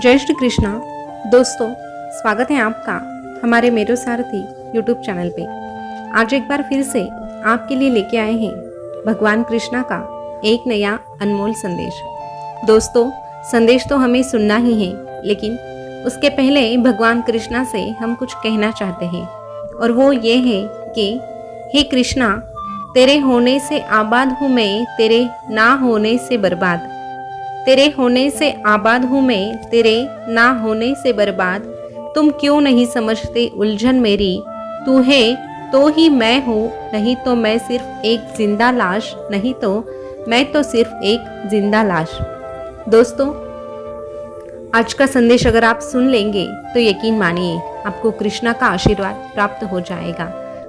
जय श्री कृष्णा। दोस्तों, स्वागत है आपका हमारे मेरो सारथी यूट्यूब चैनल पे। आज एक बार फिर से आपके लिए लेके आए हैं भगवान कृष्णा का एक नया अनमोल संदेश। दोस्तों, संदेश तो हमें सुनना ही है, लेकिन उसके पहले भगवान कृष्णा से हम कुछ कहना चाहते हैं, और वो ये है कि हे कृष्णा, तेरे होने से आबाद हूँ मैं, तेरे ना होने से बर्बाद। तेरे होने से आबाद हूँ मैं, तेरे ना होने से बर्बाद। तुम क्यों नहीं समझते उलझन मेरी, तू है तो ही मैं हूँ, नहीं तो मैं सिर्फ एक जिंदा लाश, नहीं तो मैं तो सिर्फ एक जिंदा लाश। दोस्तों, आज का संदेश अगर आप सुन लेंगे तो यकीन मानिए आपको कृष्णा का आशीर्वाद प्राप्त हो जाएगा,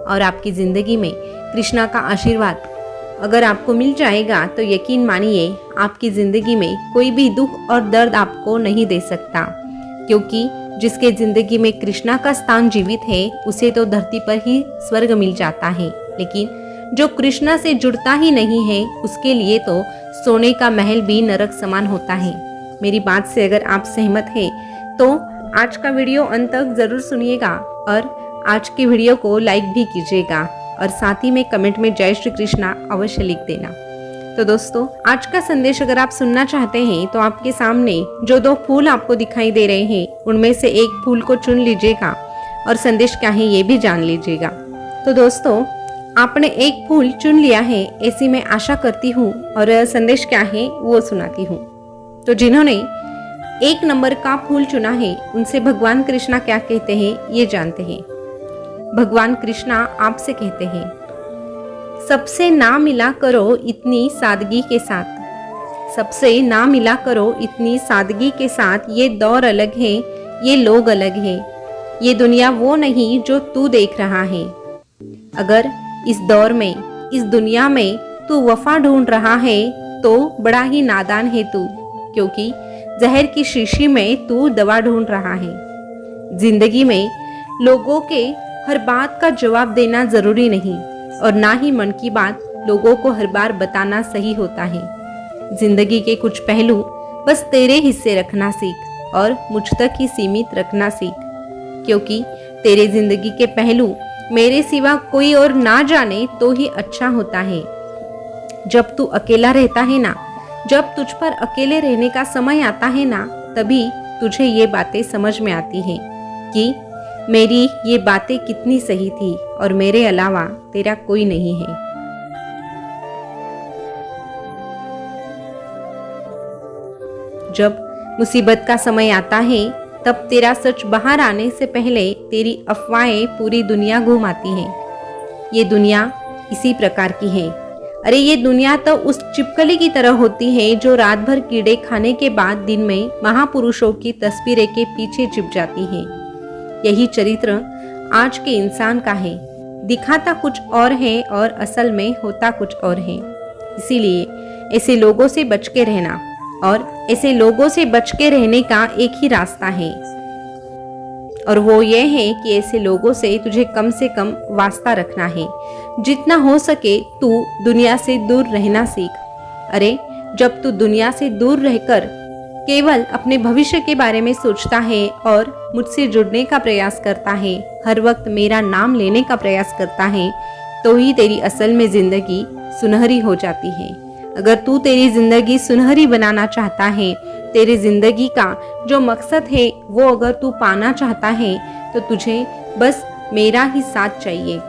और आपकी ज़िंदगी में कृष्णा का आशीर्वाद अगर आपको मिल जाएगा तो यकीन मानिए आपकी ज़िंदगी में कोई भी दुख और दर्द आपको नहीं दे सकता, क्योंकि जिसके ज़िंदगी में कृष्णा का स्थान जीवित है उसे तो धरती पर ही स्वर्ग मिल जाता है, लेकिन जो कृष्णा से जुड़ता ही नहीं है उसके लिए तो सोने का महल भी नरक समान होता है। मेरी बात से अगर आप सहमत हैं तो आज का वीडियो अंत तक ज़रूर सुनिएगा, और आज के वीडियो को लाइक भी कीजिएगा, और साथ ही में कमेंट में जय श्री कृष्णा अवश्य लिख देना। तो दोस्तों, आज का संदेश अगर आप सुनना चाहते हैं तो आपके सामने जो दो फूल आपको दिखाई दे रहे हैं उनमें से एक फूल को चुन लीजिएगा, और संदेश क्या है ये भी जान लीजिएगा। तो दोस्तों, आपने एक फूल चुन लिया है ऐसी मैं आशा करती हूँ, और संदेश क्या है वो सुनाती हूँ। तो जिन्होंने एक नंबर का फूल चुना है उनसे भगवान कृष्णा क्या कहते हैं ये जानते हैं। भगवान कृष्णा आपसे कहते हैं, सबसे ना मिला करो इतनी सादगी के साथ, सबसे ना मिला करो इतनी सादगी के साथ। ये दौर अलग है, ये लोग अलग हैं, ये दुनिया वो नहीं जो तू देख रहा है। अगर इस दौर में, इस दुनिया में तू वफा ढूंढ रहा है तो बड़ा ही नादान है तू, क्योंकि जहर की शीशी में तू दवा ढूंढ रहा है। जिंदगी में लोगों के हर बात का जवाब देना जरूरी नहीं, और ना ही मन की बात लोगों को हर बार बताना सही होता है। जिंदगी के कुछ पहलू बस तेरे हिस्से रखना सीख, और मुझ तक ही सीमित रखना सीख, क्योंकि तेरे जिंदगी के पहलू मेरे सिवा कोई और ना जाने तो ही अच्छा होता है। जब तू अकेला रहता है ना, जब तुझ पर अकेले रहने का समय आता है ना, तभी तुझे ये बातें समझ में आती हैं कि मेरी ये बातें कितनी सही थी, और मेरे अलावा तेरा कोई नहीं है। जब मुसीबत का समय आता है तब तेरा सच बाहर आने से पहले तेरी अफवाहें पूरी दुनिया घुमाती हैं। ये दुनिया इसी प्रकार की है। अरे ये दुनिया तो उस छिपकली की तरह होती है जो रात भर कीड़े खाने के बाद दिन में महापुरुषों की तस्वीरें के पीछे छिप जाती है। यही चरित्र आज के इंसान का है। दिखाता कुछ और है और असल में होता कुछ और है। इसीलिए ऐसे लोगों से बच के रहना, और ऐसे लोगों से बच के रहने का एक ही रास्ता है, और वो ये है कि ऐसे लोगों से तुझे कम से कम वास्ता रखना है। जितना हो सके तू दुनिया से दूर रहना सीख। अरे जब तू दुनिया से दूर रहकर केवल अपने भविष्य के बारे में सोचता है और मुझसे जुड़ने का प्रयास करता है, हर वक्त मेरा नाम लेने का प्रयास करता है, तो ही तेरी असल में जिंदगी सुनहरी हो जाती है। अगर तू तेरी जिंदगी सुनहरी बनाना चाहता है, तेरी जिंदगी का जो मकसद है वो अगर तू पाना चाहता है, तो तुझे बस मेरा ही साथ चाहिए।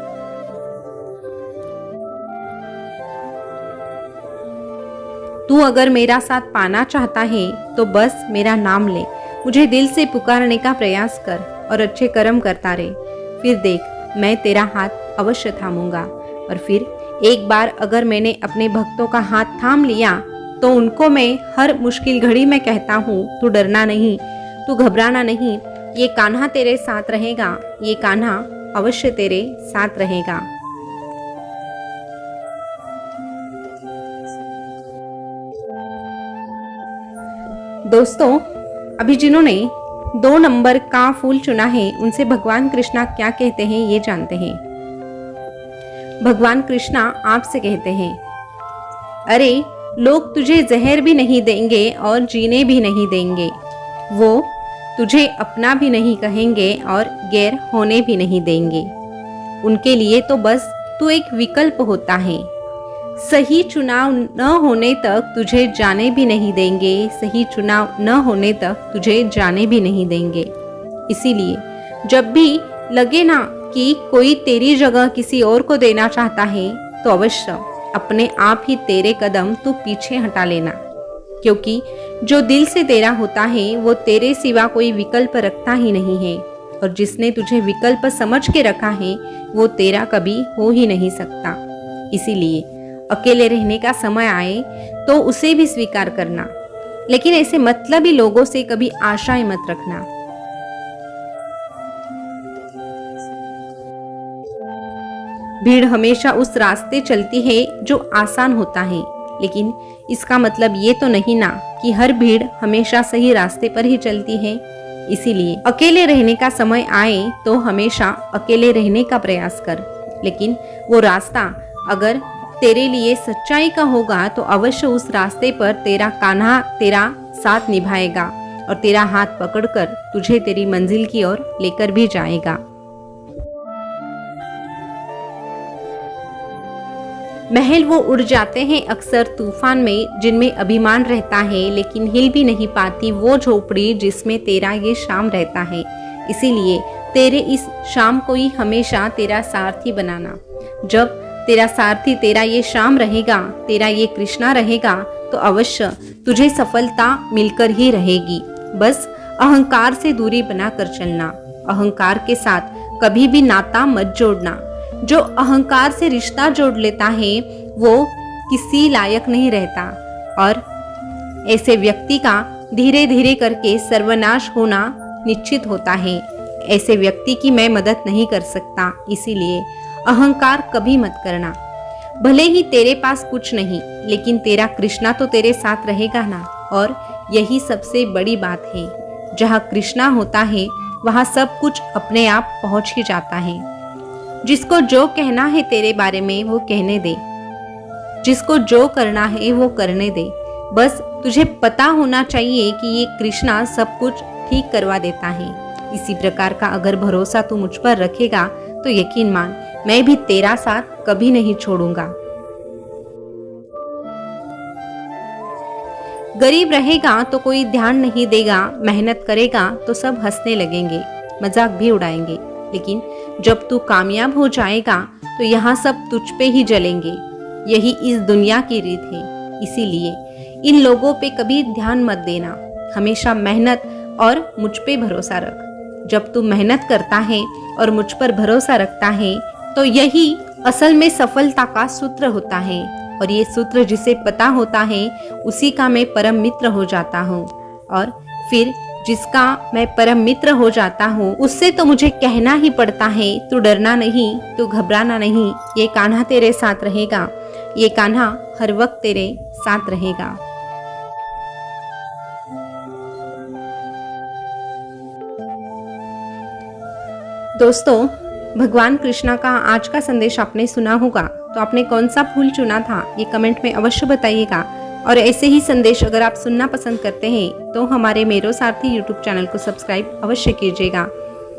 तू अगर मेरा साथ पाना चाहता है तो बस मेरा नाम ले, मुझे दिल से पुकारने का प्रयास कर, और अच्छे कर्म करता रहे। फिर देख, मैं तेरा हाथ अवश्य थामूंगा। और फिर एक बार अगर मैंने अपने भक्तों का हाथ थाम लिया तो उनको मैं हर मुश्किल घड़ी में कहता हूँ, तू डरना नहीं, तू घबराना नहीं, ये कान्हा तेरे साथ रहेगा, ये कान्हा अवश्य तेरे साथ रहेगा। दोस्तों, अभी जिन्होंने 2 नंबर का फूल चुना है उनसे भगवान कृष्णा क्या कहते हैं ये जानते हैं। भगवान कृष्णा आपसे कहते हैं, अरे लोग तुझे जहर भी नहीं देंगे और जीने भी नहीं देंगे, वो तुझे अपना भी नहीं कहेंगे और गैर होने भी नहीं देंगे। उनके लिए तो बस तू एक विकल्प होता है। सही चुनाव न होने तक तुझे जाने भी नहीं देंगे, सही चुनाव न होने तक तुझे जाने भी नहीं देंगे। इसीलिए जब भी लगे ना कि कोई तेरी जगह किसी और को देना चाहता है, तो अवश्य अपने आप ही तेरे कदम तू पीछे हटा लेना, क्योंकि जो दिल से तेरा होता है वो तेरे सिवा कोई विकल्प रखता ही नहीं है, और जिसने तुझे विकल्प समझ के रखा है वो तेरा कभी हो ही नहीं सकता। इसीलिए अकेले रहने का समय आए तो उसे भी स्वीकार करना, लेकिन ऐसे मतलबी लोगों से कभी आशाएं मत रखना। भीड़ हमेशा उस रास्ते चलती है जो आसान होता है, लेकिन इसका मतलब ये तो नहीं ना कि हर भीड़ हमेशा सही रास्ते पर ही चलती है। इसीलिए अकेले रहने का समय आए तो हमेशा अकेले रहने का प्रयास कर, लेकिन वो रास्ता अगर तेरे लिए सच्चाई का होगा तो अवश्य उस रास्ते पर तेरा कान्हा तेरा साथ निभाएगा और तेरा हाथ पकड़कर तुझे तेरी मंजिल की ओर लेकर भी जाएगा। महल वो उड़ जाते हैं अक्सर तूफान में जिनमें अभिमान रहता है, लेकिन हिल भी नहीं पाती वो झोपड़ी जिसमें तेरा ये शाम रहता है। इसीलिए तेरे इस शाम को ही हमेशा तेरा सारथी बनाना। जब तेरा सारथी तेरा ये शाम रहेगा, तेरा ये कृष्णा रहेगा, तो अवश्य तुझे सफलता मिलकर ही रहेगी। बस अहंकार से दूरी बनाकर चलना, अहंकार के साथ कभी भी नाता मत जोड़ना। जो अहंकार से रिश्ता जोड़ लेता है वो किसी लायक नहीं रहता, और ऐसे व्यक्ति का धीरे धीरे करके सर्वनाश होना निश्चित होता है। ऐसे व्यक्ति की मैं मदद नहीं कर सकता, इसीलिए अहंकार कभी मत करना। भले ही तेरे पास कुछ नहीं, लेकिन तेरा कृष्णा तो तेरे साथ रहेगा ना, और यही सबसे बड़ी बात है। जहाँ कृष्णा होता है वहाँ सब कुछ अपने आप पहुँच ही जाता है। जिसको जो कहना है तेरे बारे में वो कहने दे, जिसको जो करना है वो करने दे। बस तुझे पता होना चाहिए कि ये कृष्णा सब कुछ ठीक करवा देता है। इसी प्रकार का अगर भरोसा तू मुझ पर रखेगा तो यकीन मान, मैं भी तेरा साथ कभी नहीं छोड़ूंगा। गरीब रहेगा तो कोई ध्यान नहीं देगा, मेहनत करेगा तो सब हंसने लगेंगे, मजाक भी उड़ाएंगे, लेकिन जब तू कामयाब हो जाएगा तो यहाँ सब तुझ पे ही जलेंगे। यही इस दुनिया की रीत है। इसीलिए इन लोगों पे कभी ध्यान मत देना, हमेशा मेहनत और मुझ पे भरोसा रख। जब तू मेहनत करता है और मुझ पर भरोसा रखता है तो यही असल में सफलता का सूत्र होता है, और ये सूत्र जिसे पता होता है उसी का मैं परम मित्र हो जाता हूँ, और फिर जिसका मैं परम मित्र हो जाता हूँ उससे तो मुझे कहना ही पड़ता है, तू डरना नहीं, तू घबराना नहीं, ये कान्हा तेरे साथ रहेगा, ये कान्हा हर वक्त तेरे साथ रहेगा। दोस्तों, भगवान कृष्णा का आज का संदेश आपने सुना होगा, तो आपने कौन सा फूल चुना था ये कमेंट में अवश्य बताइएगा। और ऐसे ही संदेश अगर आप सुनना पसंद करते हैं तो हमारे मेरो सारथी यूट्यूब चैनल को सब्सक्राइब अवश्य कीजिएगा,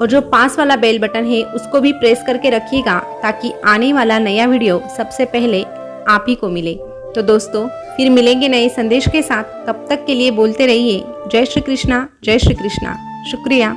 और जो पास वाला बेल बटन है उसको भी प्रेस करके रखिएगा ताकि आने वाला नया वीडियो सबसे पहले आप ही को मिले। तो दोस्तों, फिर मिलेंगे नए संदेश के साथ, तब तक के लिए बोलते रहिए जय श्री कृष्णा, जय श्री कृष्णा। शुक्रिया।